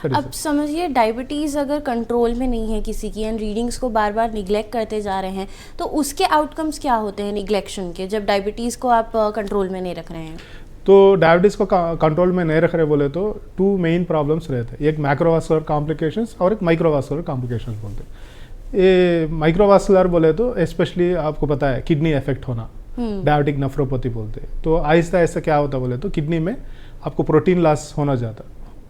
अब समझिए डायबिटीज़ अगर कंट्रोल में नहीं है किसी की एंड रीडिंग्स को बार बार निगलेक्ट करते जा रहे हैं, तो उसके आउटकम्स क्या होते हैं निगलेक्शन के, जब डायबिटीज़ को आप कंट्रोल में नहीं रख रहे हैं? तो डायबिटीज़ को कंट्रोल में नहीं रख रहे बोले तो 2 मेन प्रॉब्लम्स रहते हैं, एक मैक्रोवास्कुलर कॉम्प्लिकेशंस और एक माइक्रोवास्कुलर कॉम्प्लिकेशंस बोलते हैं। ये माइक्रोवास्कुलर बोले तो स्पेशली आपको पता है किडनी इफेक्ट होना, डायबिटिक नेफ्रोपैथी बोलते हैं। तो आहिस्ता आहिस्ता क्या होता बोले तो किडनी में आपको प्रोटीन लॉस होना जाता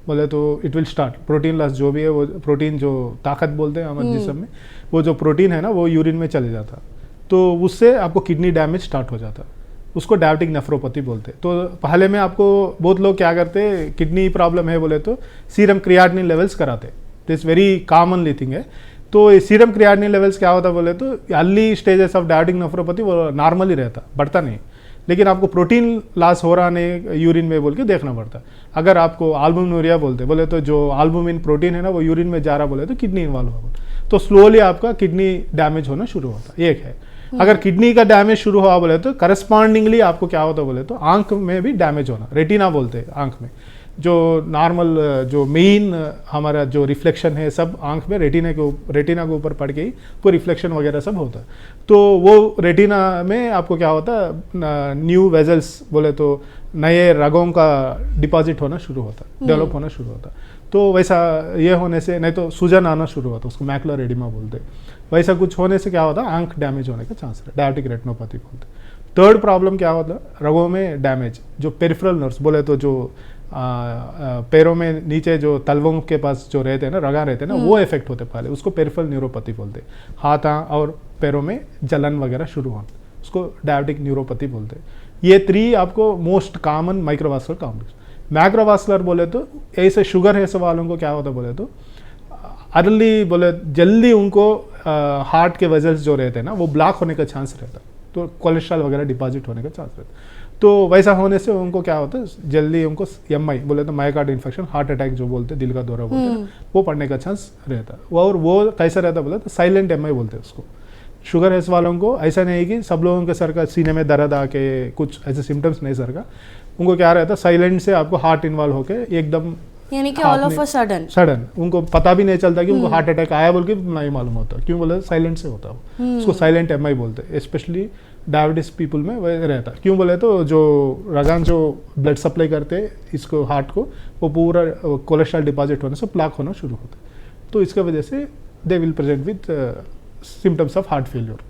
बोले तो it will start protein loss, जो भी है वो प्रोटीन जो ताकत बोलते हैं हमारे जिस्म में, वो जो प्रोटीन है ना वो यूरिन में चले जाता, तो उससे आपको किडनी डैमेज स्टार्ट हो जाता, उसको डायबिटिक नेफ्रोपैथी बोलते हैं। तो पहले में आपको बहुत लोग क्या करते, किडनी प्रॉब्लम है बोले तो सीरम क्रियाटिनिन लेवल्स कराते, दिस वेरी कॉमनली थिंग है। तो सीरम क्रियाटिनिन लेवल्स क्या होता बोले तो early stages of diabetic nephropathy वो नॉर्मल ही रहता, बढ़ता नहीं, लेकिन आपको प्रोटीन लॉस हो रहा नहीं यूरिन में बोल के देखना पड़ता। अगर आपको एल्बुमिनुरिया बोले तो जो एल्बुमिन प्रोटीन है ना वो यूरिन में जा रहा बोले तो किडनी इन्वॉल्व होगा, तो स्लोली आपका किडनी डैमेज होना शुरू होता, एक है। अगर किडनी का डैमेज शुरू हुआ बोले तो करस्पॉन्डिंगली आपको क्या होता बोले तो आंख में भी डैमेज होना, रेटिना बोलते हैं आंख में, जो नॉर्मल जो मेन हमारा जो रिफ्लेक्शन है सब आंख में रेटिना के ऊपर पड़ के ही वो रिफ्लेक्शन वगैरह सब होता है। तो वो रेटिना में आपको क्या होता, न्यू वेजल्स बोले तो नए रगों का डिपॉजिट होना शुरू होता, डेवलप होना शुरू होता। तो वैसा ये होने से, नहीं तो सूजन आना शुरू होता, उसको मैकुलर एडिमा बोलते, वैसा कुछ होने से क्या होता है आंख डैमेज होने का चांस है, डायबिटिक रेटिनोपैथी बोलते। थर्ड प्रॉब्लम क्या होता है, रगों में डैमेज, जो पेरिफेरल नर्व्स बोले तो जो पैरों में नीचे जो तलवों के पास जो रहते हैं ना रगा रहते हैं ना वो इफेक्ट होते पहले, उसको पेरिफेरल न्यूरोपैथी बोलते। हाथ और पैरों में जलन वगैरह शुरू होना, उसको डायबिटिक न्यूरोपैथी बोलते। ये 3 आपको most common microvascular complex. Macrovascular बोले तो ऐसे शुगर है सब वालों को क्या होता बोले तो अर्ली बोले जल्दी उनको हार्ट के वेजल्स जो रहते हैं ना वो ब्लॉक होने का चांस रहता, तो कोलेस्ट्रॉल वगैरह डिपॉजिट होने का चांस रहता। तो वैसा होने से उनको क्या होता है जल्दी उनको MI बोले तो मायोकार्ड इन्फेक्शन, हार्ट अटैक जो बोलते हैं, दिल का दौरा बोलते हैं, वो पड़ने का चांस रहता। और वो कैसा रहता बोले तो साइलेंट MI बोलते हैं उसको। शुगर है वालों को ऐसा नहीं कि सब लोगों के सर का सीने में दर्द आके कुछ ऐसे सिम्टम्स नहीं सर का, उनको क्या रहता साइलेंट से आपको हार्ट इन्वॉल्व होके एकदम, यानी कि ऑल ऑफ अ सडन उनको पता भी नहीं चलता कि उनको हार्ट अटैक आया बोल के नहीं मालूम होता, क्यों बोले साइलेंट से होता वो, उसको साइलेंट MI बोलते हैं। स्पेशली डायबिटीज पीपल में वह रहता, क्यों बोले तो जो रगान जो ब्लड सप्लाई करते इसको हार्ट को, वो पूरा कोलेस्ट्रॉल डिपॉजिट होने से प्लाक होना शुरू होता है, तो इसका वजह से they will present with symptoms of heart failure.